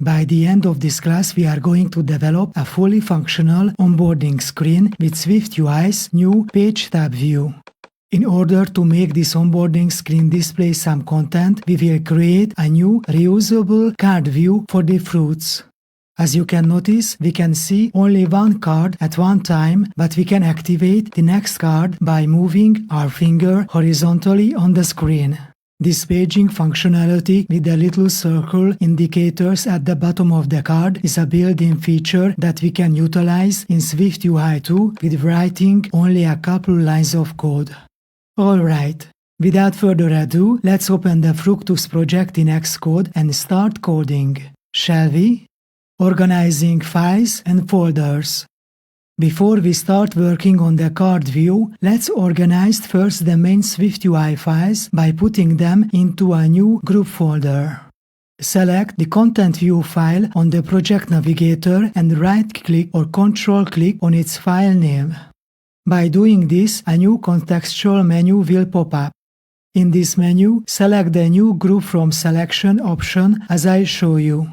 By the end of this class, we are going to develop a fully functional onboarding screen with SwiftUI's new Page tab view. In order to make this onboarding screen display some content, we will create a new reusable card view for the fruits. As you can notice, we can see only one card at one time, but we can activate the next card by moving our finger horizontally on the screen. This paging functionality with the little circle indicators at the bottom of the card is a built-in feature that we can utilize in SwiftUI 2 with writing only a couple lines of code. Alright, without further ado, let's open the Fructus project in Xcode and start coding, shall we? Organizing files and folders. Before we start working on the card view, let's organize first the main SwiftUI files by putting them into a new group folder. Select the Content View file on the project navigator and right-click or Control-click on its file name. By doing this, a new contextual menu will pop up. In this menu, select the New Group from Selection option as I show you.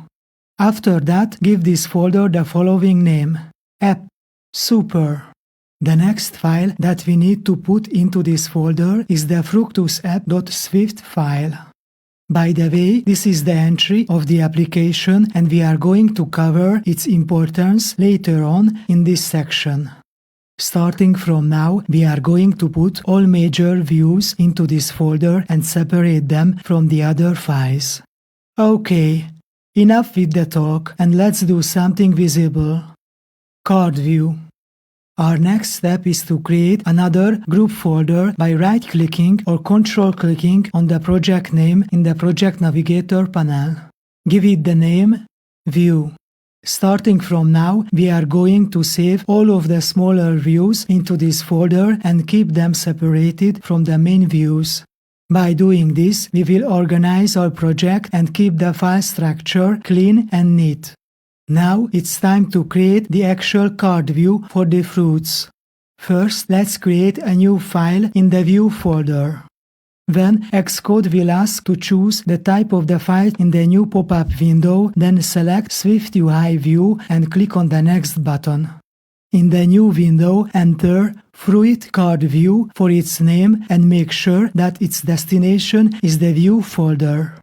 After that, give this folder the following name: App. Super. The next file that we need to put into this folder is the fructusapp.swift file. By the way, this is the entry of the application and we are going to cover its importance later on in this section. Starting from now, we are going to put all major views into this folder and separate them from the other files. Okay, enough with the talk and let's do something visible. Card view. Our next step is to create another group folder by right-clicking or control-clicking on the project name in the Project Navigator panel. Give it the name View. Starting from now, we are going to save all of the smaller views into this folder and keep them separated from the main views. By doing this, we will organize our project and keep the file structure clean and neat. Now it's time to create the actual card view for the fruits. First, let's create a new file in the View folder. Then, Xcode will ask to choose the type of the file in the new pop-up window, then select SwiftUI View and click on the Next button. In the new window, enter Fruit Card View for its name and make sure that its destination is the View folder.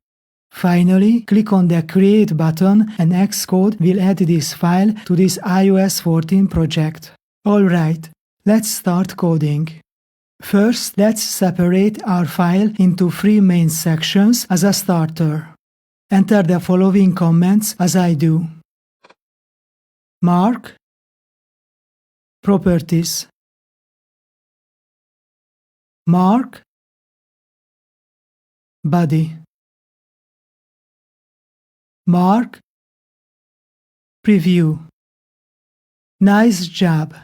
Finally, click on the Create button and Xcode will add this file to this iOS 14 project. Alright, let's start coding. First, let's separate our file into 3 main sections as a starter. Enter the following comments as I do. Mark, Properties, Mark, Body, Mark, Preview. Nice job!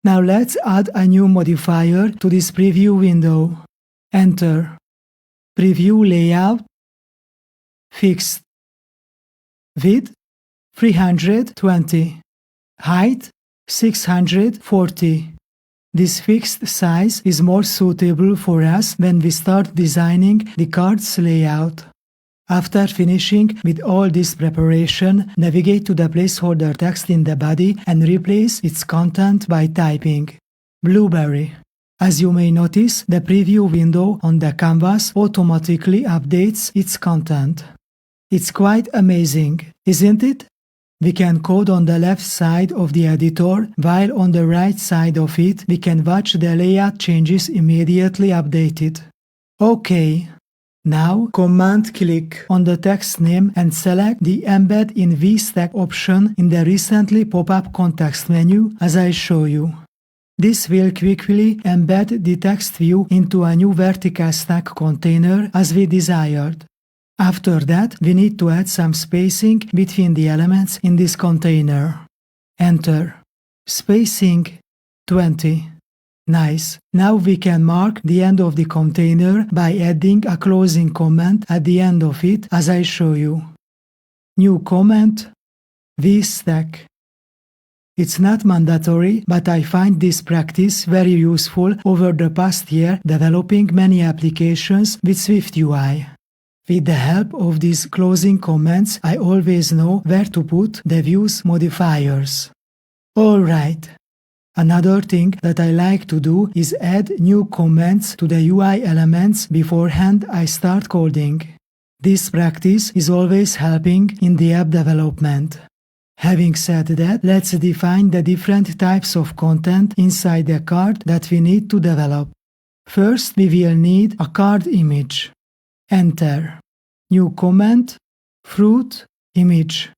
Now let's add a new modifier to this preview window. Enter. Preview layout. Fixed. Width 320. Height 640. This fixed size is more suitable for us when we start designing the card's layout. After finishing with all this preparation, navigate to the placeholder text in the body and replace its content by typing Blueberry. As you may notice, the preview window on the canvas automatically updates its content. It's quite amazing, isn't it? We can code on the left side of the editor, while on the right side of it we can watch the layout changes immediately updated. Okay. Now, command-click on the text name and select the Embed in VStack option in the recently pop-up context menu as I show you. This will quickly embed the text view into a new vertical stack container as we desired. After that, we need to add some spacing between the elements in this container. Enter. Spacing 20. Nice. Now we can mark the end of the container by adding a closing comment at the end of it as I show you. New comment, VStack. It's not mandatory, but I find this practice very useful over the past year developing many applications with SwiftUI. With the help of these closing comments, I always know where to put the view's modifiers. Alright. Another thing that I like to do is add new comments to the UI elements beforehand I start coding. This practice is always helping in the app development. Having said that, let's define the different types of content inside the card that we need to develop. First, we will need a card image. Enter. New comment, fruit, image.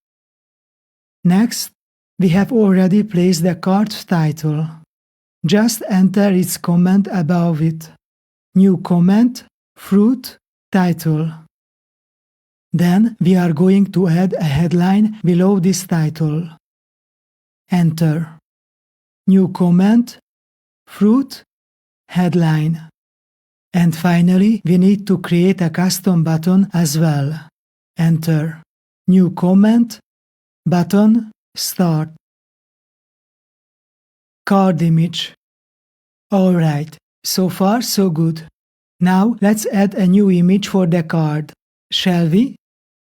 Next, we have already placed the card title. Just enter its comment above it. New comment, fruit, title. Then we are going to add a headline below this title. Enter. New comment, fruit, headline. And finally, we need to create a custom button as well. Enter. New comment, button, start. Card image. Alright, so far so good. Now let's add a new image for the card. Shall we?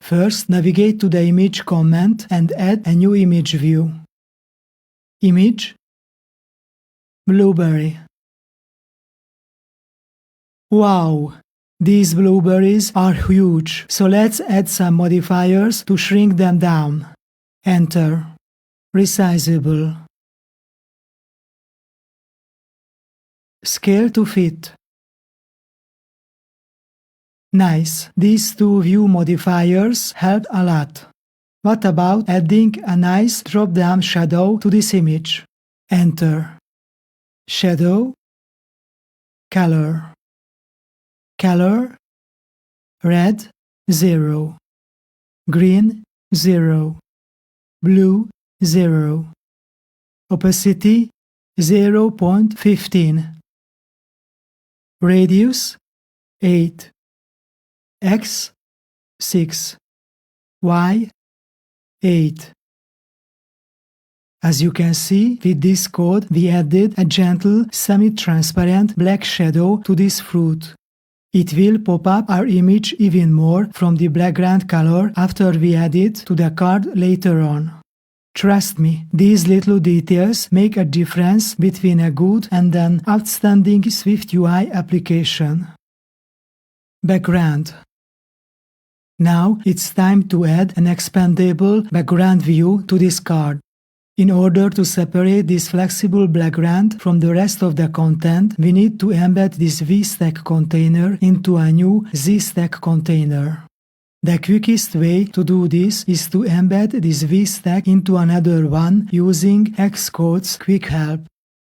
First, navigate to the image comment and add a new image view. Image. Blueberry. Wow! These blueberries are huge, so let's add some modifiers to shrink them down. Enter. Resizable. Scale to fit. Nice, these two view modifiers help a lot. What about adding a nice drop-down shadow to this image? Enter. Shadow. Color. Color. Red, 0. Green, 0. Blue, 0. Opacity, 0.15. Radius, 8. X, 6. Y, 8. As you can see, with this code we added a gentle, semi-transparent black shadow to this fruit. It will pop up our image even more from the background color after we add it to the card later on. Trust me, these little details make a difference between a good and an outstanding SwiftUI application. Background. Now it's time to add an expandable background view to this card. In order to separate this flexible background from the rest of the content, we need to embed this VStack container into a new ZStack container. The quickest way to do this is to embed this VStack into another one using Xcode's Quick Help.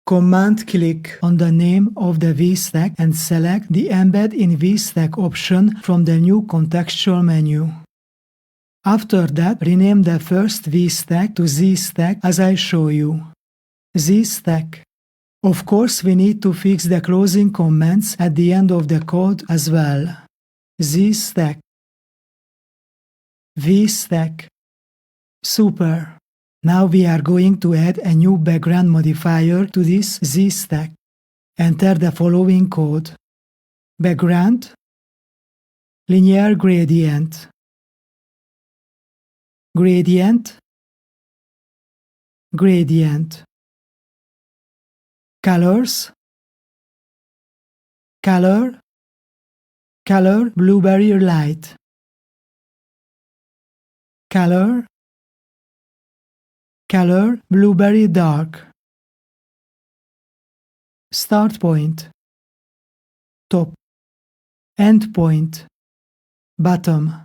Command-click on the name of the VStack and select the Embed in VStack option from the new contextual menu. After that, rename the first VStack to ZStack as I show you. ZStack. Of course, we need to fix the closing comments at the end of the code as well. ZStack. VStack. Super. Now we are going to add a new background modifier to this ZStack. Enter the following code. Background. Linear gradient. Gradient. Gradient. Colors. Color. Color blueberry light. Color. Color blueberry dark. Start point. Top. End point. Bottom.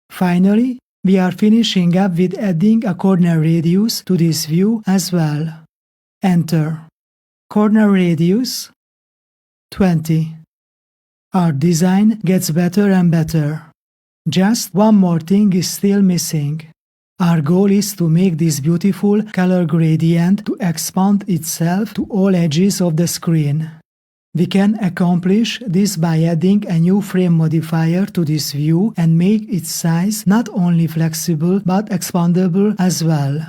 Finally, we are finishing up with adding a corner radius to this view as well. Enter. Corner radius 20. Our design gets better and better. Just one more thing is still missing. Our goal is to make this beautiful color gradient to expand itself to all edges of the screen. We can accomplish this by adding a new frame modifier to this view and make its size not only flexible but expandable as well.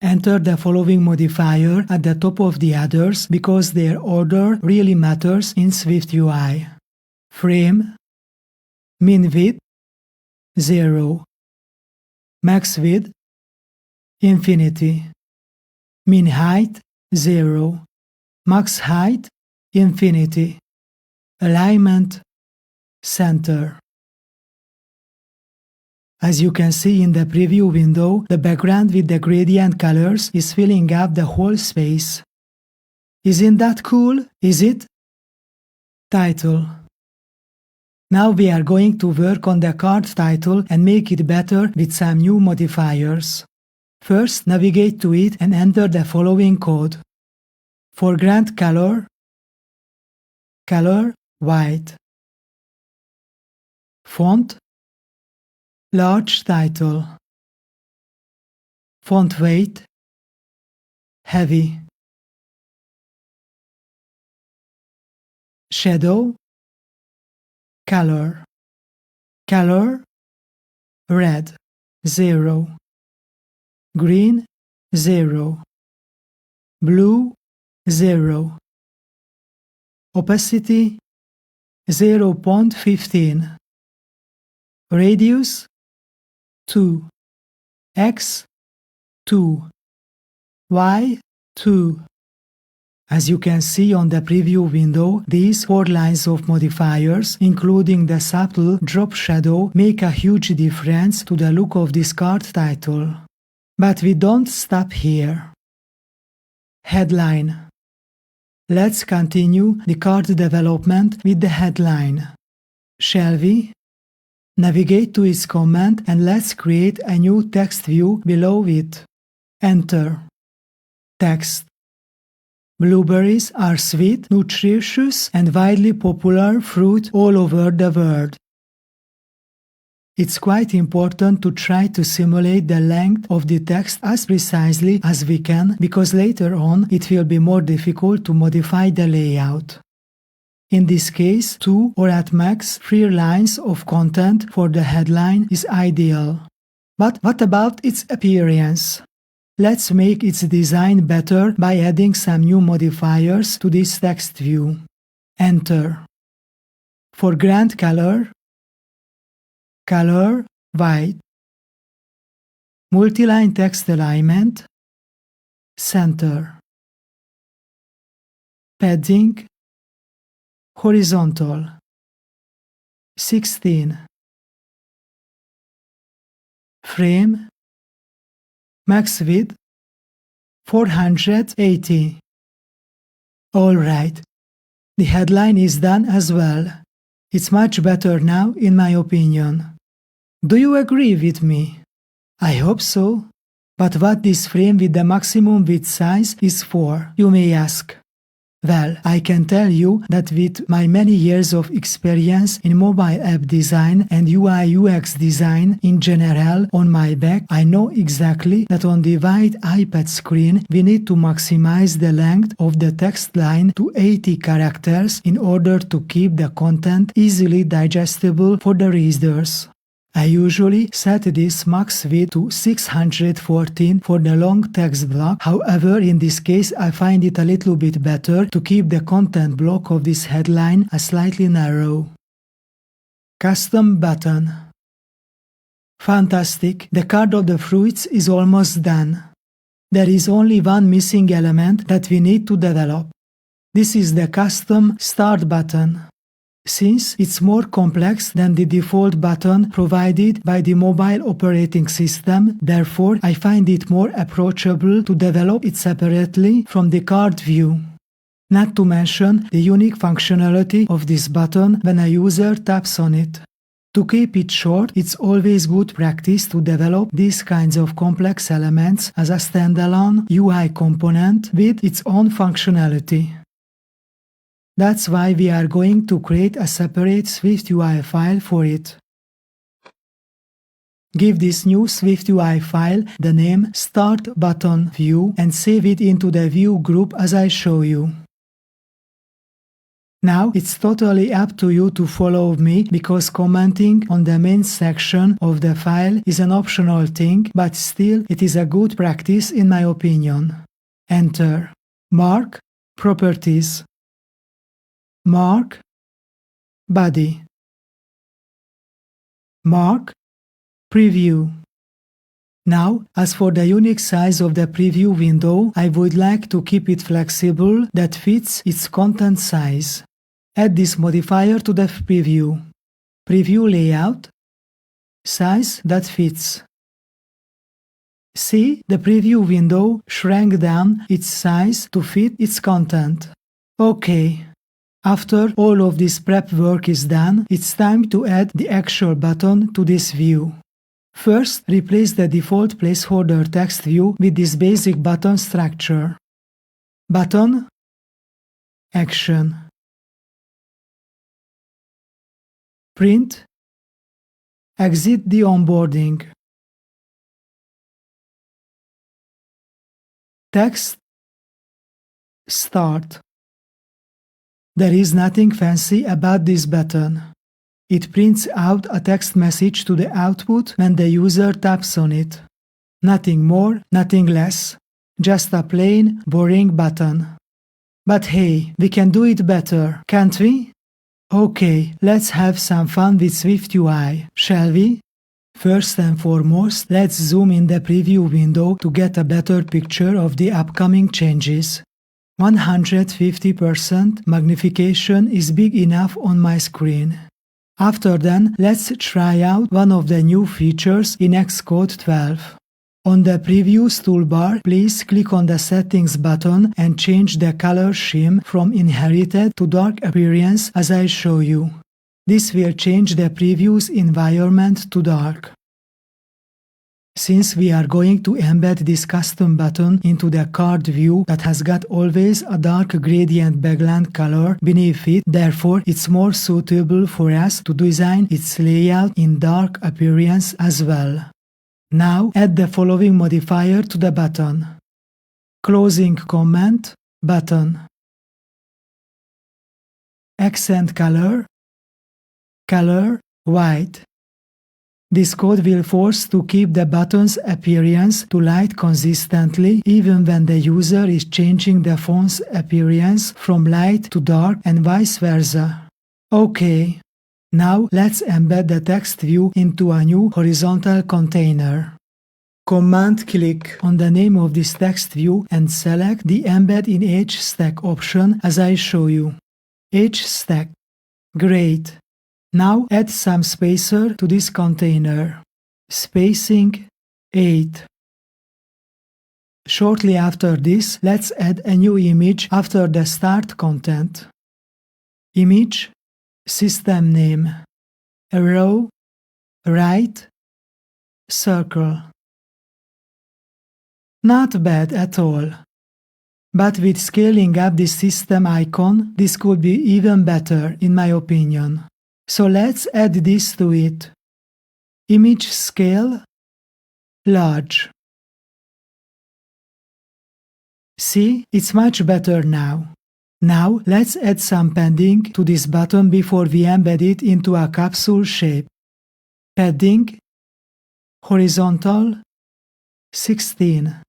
Enter the following modifier at the top of the others because their order really matters in SwiftUI. Frame, min width 0, max width infinity, min height 0, max height infinity, alignment center. As you can see in the preview window, the background with the gradient colors is filling up the whole space. Isn't that cool, is it? Title. Now we are going to work on the card title and make it better with some new modifiers. First, navigate to it and enter the following code. Foreground color, color white. Font, large title. Font weight, heavy. Shadow, color. Color, red, 0. Green, 0. Blue, 0. Opacity, 0.15. Radius, 2. X, 2. Y, 2. As you can see on the preview window, these 4 lines of modifiers, including the subtle drop shadow, make a huge difference to the look of this card title. But we don't stop here. Headline. Let's continue the card development with the headline. Shall we? Navigate to its comment and let's create a new text view below it. Enter. Text. Blueberries are sweet, nutritious, and widely popular fruit all over the world. It's quite important to try to simulate the length of the text as precisely as we can, because later on it will be more difficult to modify the layout. In this case, 2 or at max 3 lines of content for the headline is ideal. But what about its appearance? Let's make its design better by adding some new modifiers to this text view. Enter. Foreground color, color white. Multiline text alignment, center. Padding, horizontal, 16. Frame, max width, 480. Alright, the headline is done as well. It's much better now, in my opinion. Do you agree with me? I hope so. But what this frame with the maximum width size is for, you may ask. Well, I can tell you that with my many years of experience in mobile app design and UI UX design in general on my back, I know exactly that on the wide iPad screen we need to maximize the length of the text line to 80 characters in order to keep the content easily digestible for the readers. I usually set this max width to 614 for the long text block. However, in this case I find it a little bit better to keep the content block of this headline a slightly narrow. Custom button. Fantastic, the card of the fruits is almost done. There is only one missing element that we need to develop. This is the custom start button. Since it's more complex than the default button provided by the mobile operating system, therefore I find it more approachable to develop it separately from the card view. Not to mention the unique functionality of this button when a user taps on it. To keep it short, it's always good practice to develop these kinds of complex elements as a standalone UI component with its own functionality. That's why we are going to create a separate SwiftUI file for it. Give this new SwiftUI file the name Start Button View and save it into the view group as I show you. Now it's totally up to you to follow me, because commenting on the main section of the file is an optional thing, but still it is a good practice in my opinion. Enter. Mark, Properties. Mark, Body. Mark Preview. Now, as for the unique size of the preview window, I would like to keep it flexible that fits its content size. Add this modifier to the preview. Preview layout. Size that fits. See, the preview window shrank down its size to fit its content. OK. After all of this prep work is done, it's time to add the actual button to this view. First, replace the default placeholder text view with this basic button structure. Button. Action. Print. Exit the onboarding. Text. Start. There is nothing fancy about this button. It prints out a text message to the output when the user taps on it. Nothing more, nothing less. Just a plain, boring button. But hey, we can do it better, can't we? Okay, let's have some fun with SwiftUI, shall we? First and foremost, let's zoom in the preview window to get a better picture of the upcoming changes. 150% magnification is big enough on my screen. After then, let's try out one of the new features in Xcode 12. On the Previews toolbar, please click on the Settings button and change the color scheme from Inherited to Dark Appearance as I show you. This will change the preview's environment to dark. Since we are going to embed this custom button into the card view that has got always a dark gradient background color beneath it, therefore it's more suitable for us to design its layout in dark appearance as well. Now add the following modifier to the button. Closing comment, button. Accent color, color, white. This code will force to keep the button's appearance to light consistently even when the user is changing the font's appearance from light to dark and vice versa. OK. Now let's embed the text view into a new horizontal container. Command-click on the name of this text view and select the Embed in HStack option as I show you. HStack. Great. Now add some spacer to this container. Spacing 8. Shortly after this, let's add a new image after the start content. Image, system name, arrow, right, circle. Not bad at all. But with scaling up this system icon, this could be even better in my opinion. So let's add this to it. Image scale, large. See, it's much better now. Now let's add some padding to this button before we embed it into a capsule shape. Padding, horizontal, 16.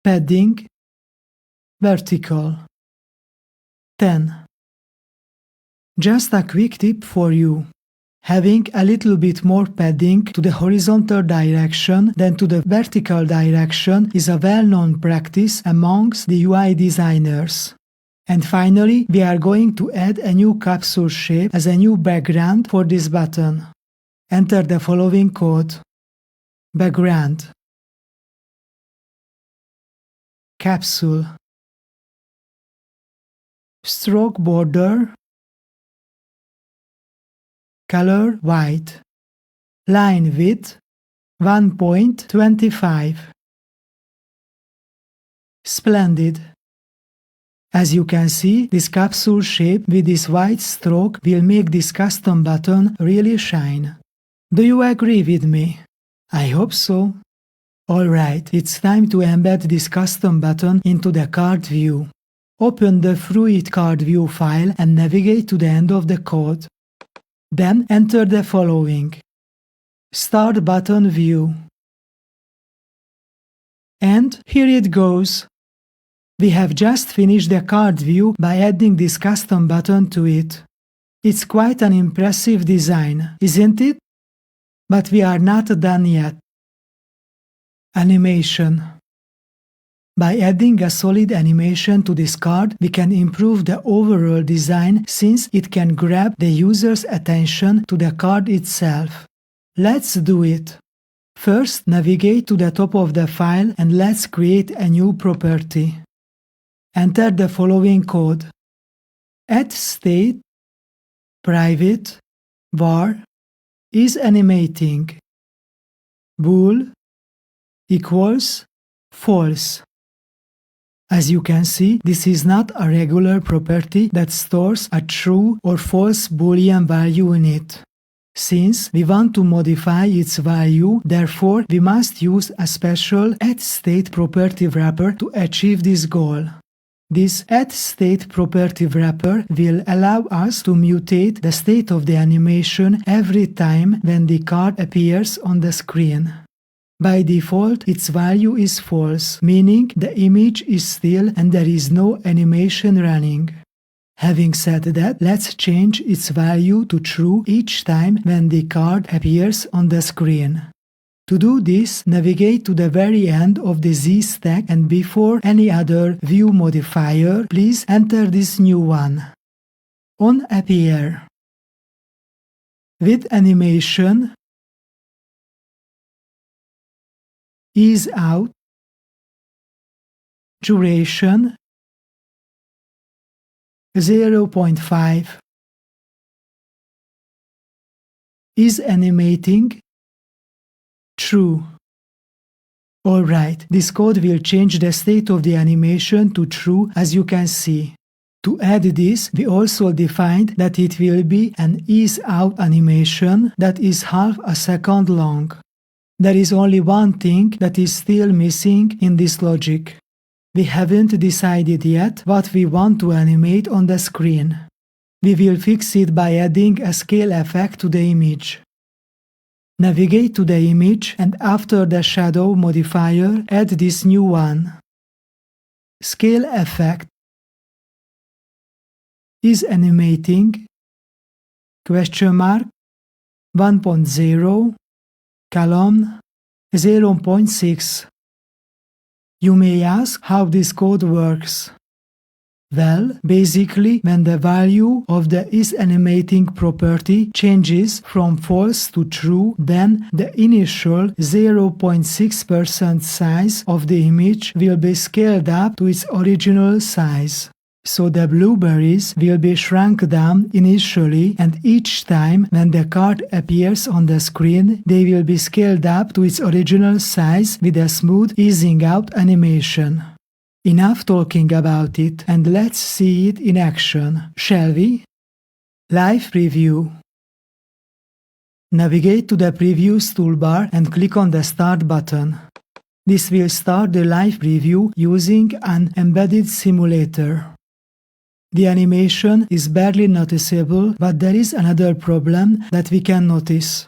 Padding, vertical, 10. Just a quick tip for you. Having a little bit more padding to the horizontal direction than to the vertical direction is a well-known practice amongst the UI designers. And finally, we are going to add a new capsule shape as a new background for this button. Enter the following code. Background. Capsule. Stroke border. Color white. Line width 1.25. Splendid. As you can see, this capsule shape with this white stroke will make this custom button really shine. Do you agree with me? I hope so. Alright, it's time to embed this custom button into the card view. Open the Fruit card view file and navigate to the end of the code. Then enter the following. Start button view. And here it goes. We have just finished the card view by adding this custom button to it. It's quite an impressive design, isn't it? But we are not done yet. Animation. By adding a solid animation to this card, we can improve the overall design since it can grab the user's attention to the card itself. Let's do it. First, navigate to the top of the file and let's create a new property. Enter the following code. @state private var is animating bool equals false. As you can see, this is not a regular property that stores a true or false Boolean value in it. Since we want to modify its value, therefore we must use a special @state property wrapper to achieve this goal. This @state property wrapper will allow us to mutate the state of the animation every time when the card appears on the screen. By default, its value is false, meaning the image is still and there is no animation running. Having said that, let's change its value to true each time when the card appears on the screen. To do this, navigate to the very end of the Z stack and before any other view modifier, please enter this new one. On appear. With animation, ease out, duration 0.5, is animating, true. Alright, this code will change the state of the animation to true as you can see. To add this, we also defined that it will be an ease out animation that is half a second long. There is only one thing that is still missing in this logic. We haven't decided yet what we want to animate on the screen. We will fix it by adding a scale effect to the image. Navigate to the image and after the shadow modifier, add this new one. Scale effect is animating, question mark, 1.0, column 0.6. You may ask how this code works. Well, basically, when the value of the isAnimating property changes from false to true, then the initial 0.6% size of the image will be scaled up to its original size. So the blueberries will be shrunk down initially, and each time when the card appears on the screen, they will be scaled up to its original size with a smooth easing out animation. Enough talking about it, and let's see it in action, shall we? Live Preview. Navigate to the Previews toolbar and click on the Start button. This will start the live preview using an embedded simulator. The animation is barely noticeable, but there is another problem that we can notice.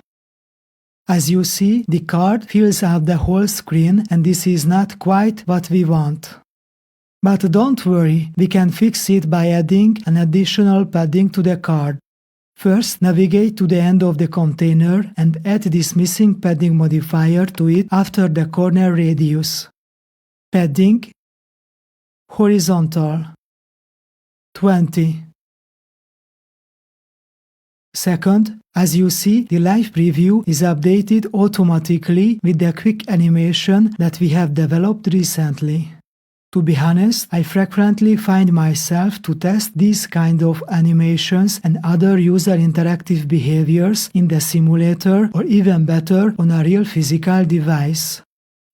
As you see, the card fills out the whole screen, and this is not quite what we want. But don't worry, we can fix it by adding an additional padding to the card. First, navigate to the end of the container and add this missing padding modifier to it after the corner radius. Padding, horizontal, 20. Second, as you see, the live preview is updated automatically with the quick animation that we have developed recently. To be honest, I frequently find myself to test these kind of animations and other user interactive behaviors in the simulator or even better on a real physical device.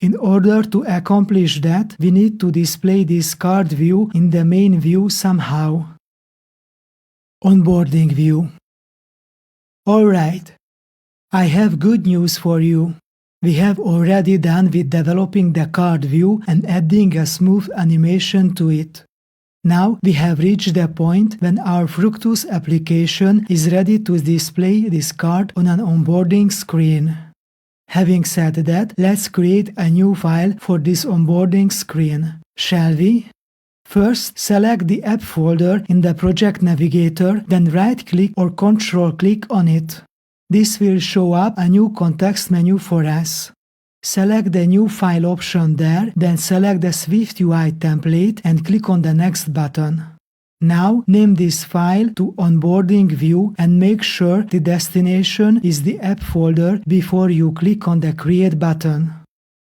In order to accomplish that, we need to display this card view in the main view somehow. Onboarding view. Alright, I have good news for you. We have already done with developing the card view and adding a smooth animation to it. Now we have reached the point when our Fructus application is ready to display this card on an onboarding screen. Having said that, let's create a new file for this onboarding screen, shall we? First, select the app folder in the project navigator, then right-click or Control-click on it. This will show up a new context menu for us. Select the New File option there, then select the SwiftUI template and click on the Next button. Now, name this file to Onboarding View and make sure the destination is the app folder before you click on the Create button.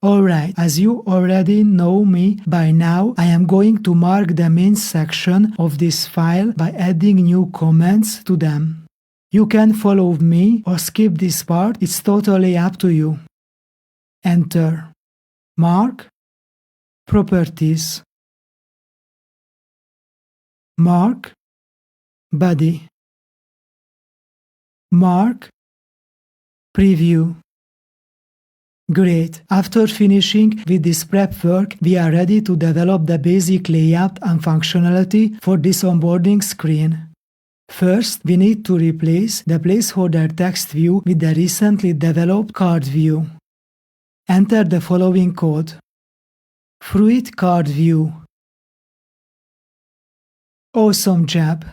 Alright, as you already know me by now, I am going to mark the main section of this file by adding new comments to them. You can follow me or skip this part, it's totally up to you. Enter. Mark. Properties. Mark. Body. Mark. Preview. Great! After finishing with this prep work, we are ready to develop the basic layout and functionality for this onboarding screen. First, we need to replace the placeholder text view with the recently developed card view. Enter the following code. Fruit card view. Awesome job!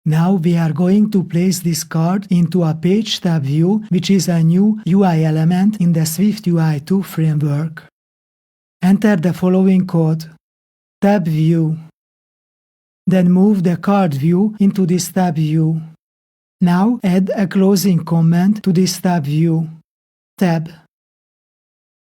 Now we are going to place this card into a Page tab view, which is a new UI element in the SwiftUI 2 framework. Enter the following code. Tab view. Then move the card view into this tab view. Now add a closing comment to this tab view. Tab.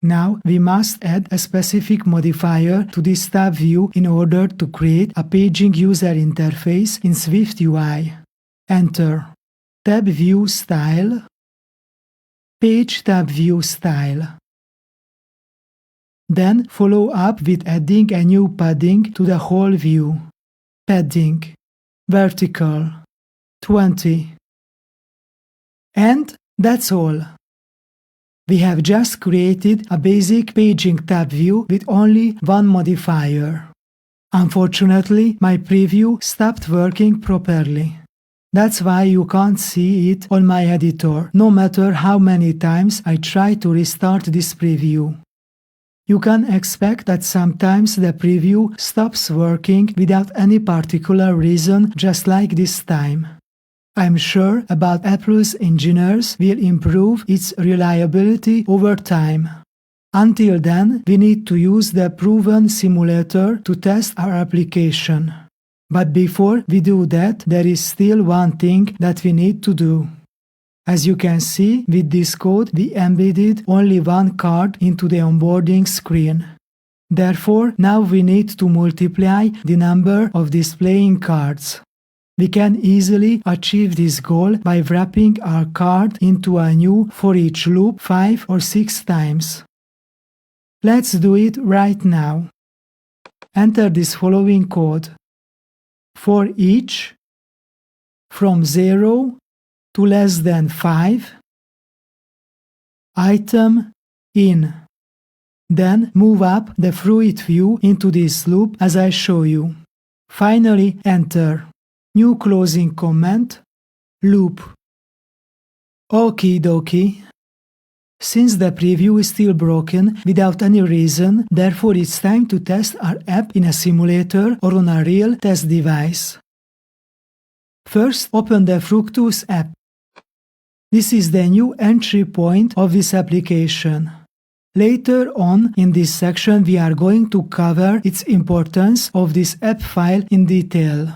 Now we must add a specific modifier to this tab view in order to create a paging user interface in SwiftUI. Enter. Tab view style. Page tab view style. Then follow up with adding a new padding to the whole view. Padding. Vertical. 20. And that's all. We have just created a basic paging tab view with only one modifier. Unfortunately, my preview stopped working properly. That's why you can't see it on my editor, no matter how many times I try to restart this preview. You can expect that sometimes the preview stops working without any particular reason, just like this time. I'm sure about Apple's engineers will improve its reliability over time. Until then, we need to use the proven simulator to test our application. But before we do that, there is still one thing that we need to do. As you can see, with this code, we embedded only one card into the onboarding screen. Therefore, now we need to multiply the number of displaying cards. We can easily achieve this goal by wrapping our card into a new for each loop 5 or 6 times. Let's do it right now. Enter this following code. For each, from 0 to less than 5, item in. Then move up the fruit view into this loop as I show you. Finally, enter. New closing comment, loop. Okie dokie. Since the preview is still broken without any reason, therefore it's time to test our app in a simulator or on a real test device. First, open the Fructus app. This is the new entry point of this application. Later on in this section, we are going to cover its importance of this app file in detail.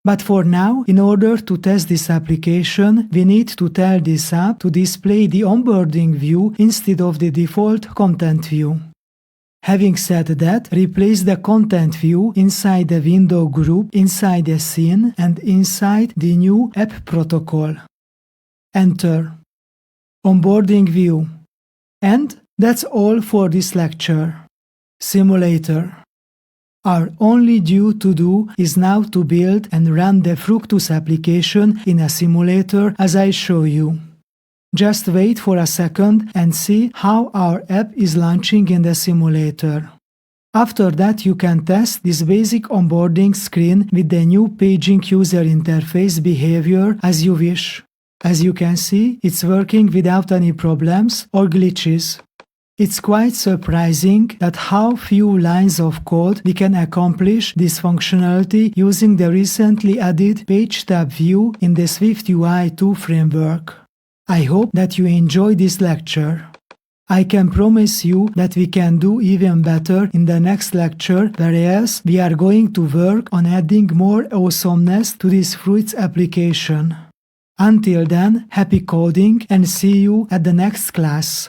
But for now, in order to test this application, we need to tell this app to display the onboarding view instead of the default content view. Having said that, replace the content view inside the window group, inside the scene, and inside the new app protocol. Enter. Onboarding view. And that's all for this lecture. Simulator. Our only due to do is now to build and run the Fructus application in a simulator as I show you. Just wait for a second and see how our app is launching in the simulator. After that, you can test this basic onboarding screen with the new paging user interface behavior as you wish. As you can see, it's working without any problems or glitches. It's quite surprising that how few lines of code we can accomplish this functionality using the recently added Page tab view in the SwiftUI 2 framework. I hope that you enjoy this lecture. I can promise you that we can do even better in the next lecture, whereas we are going to work on adding more awesomeness to this Fruits application. Until then, happy coding and see you at the next class.